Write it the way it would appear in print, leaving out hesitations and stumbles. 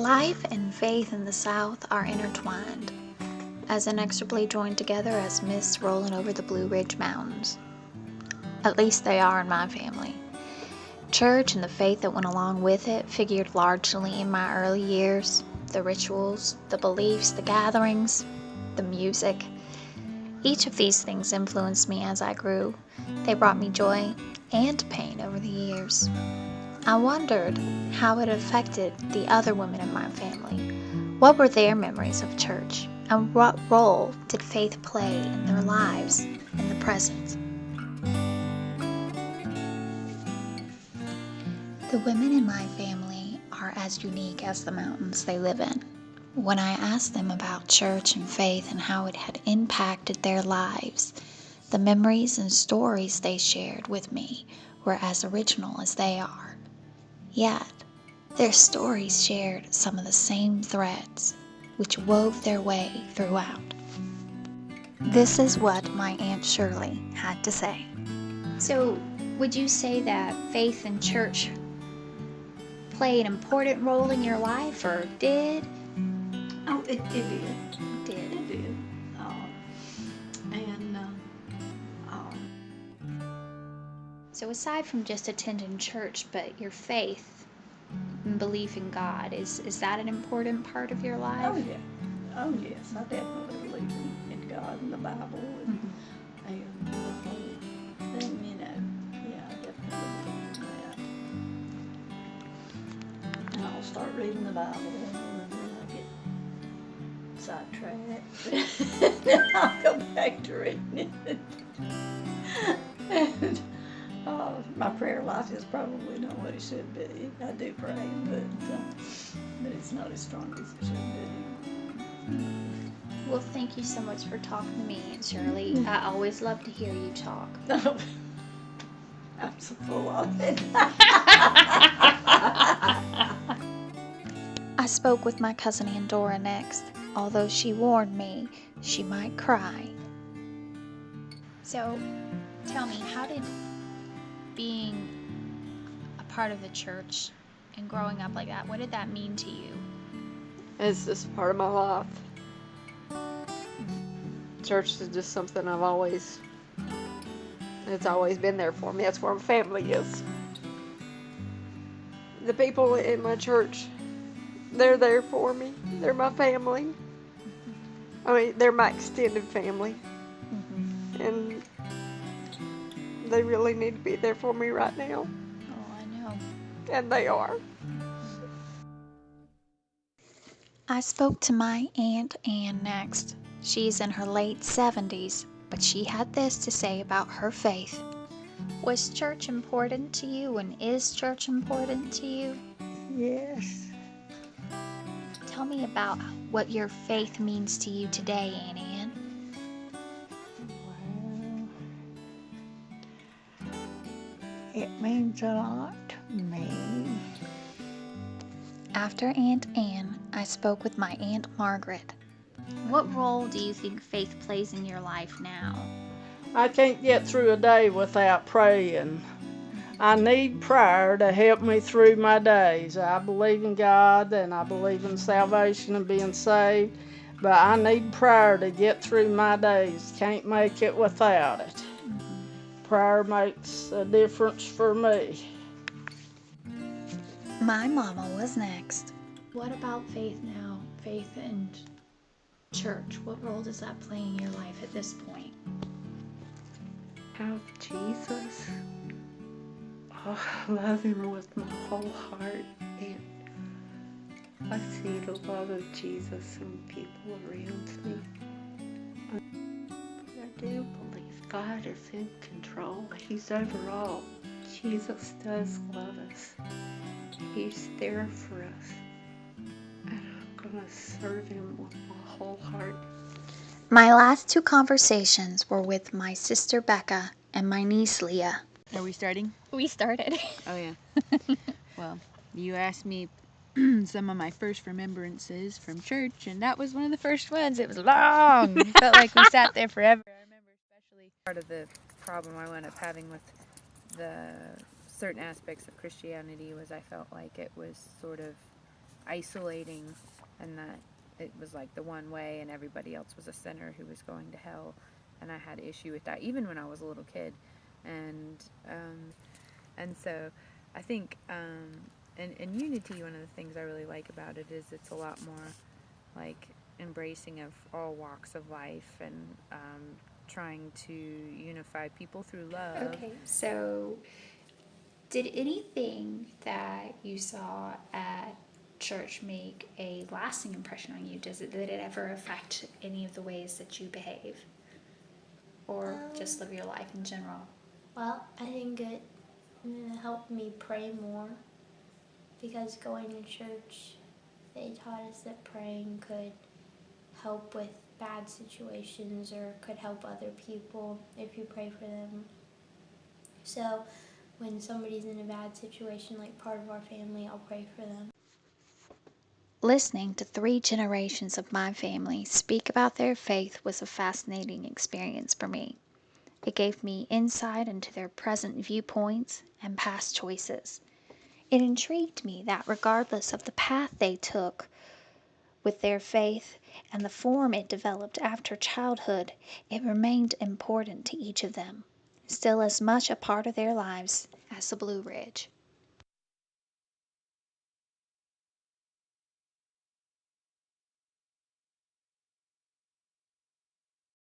Life and faith in the South are intertwined, as inexorably joined together as mists rolling over the Blue Ridge Mountains. At least they are in my family. Church and the faith that went along with it figured largely in my early years. The rituals, the beliefs, the gatherings, the music. Each of these things influenced me as I grew. They brought me joy and pain over the years. I wondered how it affected the other women in my family. What were their memories of church? And what role did faith play in their lives in the present? The women in my family are as unique as the mountains they live in. When I asked them about church and faith and how it had impacted their lives, the memories and stories they shared with me were as original as they are. Yet, their stories shared some of the same threads, which wove their way throughout. This is what my Aunt Shirley had to say. So, would you say that faith and church play an important role in your life, or did? Oh, it did. It did. It did. So aside from just attending church, but your faith and belief in God, is that an important part of your life? Oh, yeah. Oh, yes. I definitely believe in God and the Bible and the whole thing, you know. Yeah, I definitely believe in that. And I'll start reading the Bible and then I get sidetracked. Then I'll go back to reading it. And my prayer life is probably not what it should be. I do pray, but it's not as strong as it should be. Well, thank you so much for talking to me, Aunt Shirley. I always love to hear you talk. I'm so full of it. I spoke with my cousin Andora next, although she warned me she might cry. So, tell me, how did being a part of the church and growing up like that, what did that mean to you? It's just part of my life. Church is just something it's always been there for me. That's where my family is. The people in my church, they're there for me. They're my family. I mean, they're my extended family. And they really need to be there for me right now. Oh, I know. And they are. I spoke to my Aunt Ann next. She's in her late 70s, but she had this to say about her faith. Was church important to you, and is church important to you? Yes. Tell me about what your faith means to you today, Aunt Ann. Well, it means a lot to me. After Aunt Ann, I spoke with my Aunt Margaret. What role do you think faith plays in your life now? I can't get through a day without praying. I need prayer to help me through my days. I believe in God and I believe in salvation and being saved, but I need prayer to get through my days. Can't make it without it. Prayer makes a difference for me. My mama was next. What about faith now? Faith and church. What role does that play in your life at this point? Have Jesus. Oh, I love him with my whole heart, and I see the love of Jesus in people around me. I do believe God is in control. He's over all. Jesus does love us. He's there for us. And I'm going to serve him with my whole heart. My last two conversations were with my sister Becca and my niece Leah. Are we starting? We started. Oh, yeah. Well, you asked me some of my first remembrances from church, and that was one of the first ones. It was long. It felt like we sat there forever. I remember especially part of the problem I wound up having with the certain aspects of Christianity was I felt like it was sort of isolating, and that it was like the one way and everybody else was a sinner who was going to hell. And I had issue with that even when I was a little kid. And so I think in Unity, one of the things I really like about it is it's a lot more like embracing of all walks of life, and trying to unify people through love. Okay, so did anything that you saw at church make a lasting impression on you? Did it ever affect any of the ways that you behave? Or just live your life in general? Well, I think it helped me pray more because going to church, they taught us that praying could help with bad situations or could help other people if you pray for them. So when somebody's in a bad situation, like part of our family, I'll pray for them. Listening to 3 generations of my family speak about their faith was a fascinating experience for me. It gave me insight into their present viewpoints and past choices. It intrigued me that regardless of the path they took with their faith and the form it developed after childhood, it remained important to each of them, still as much a part of their lives as the Blue Ridge.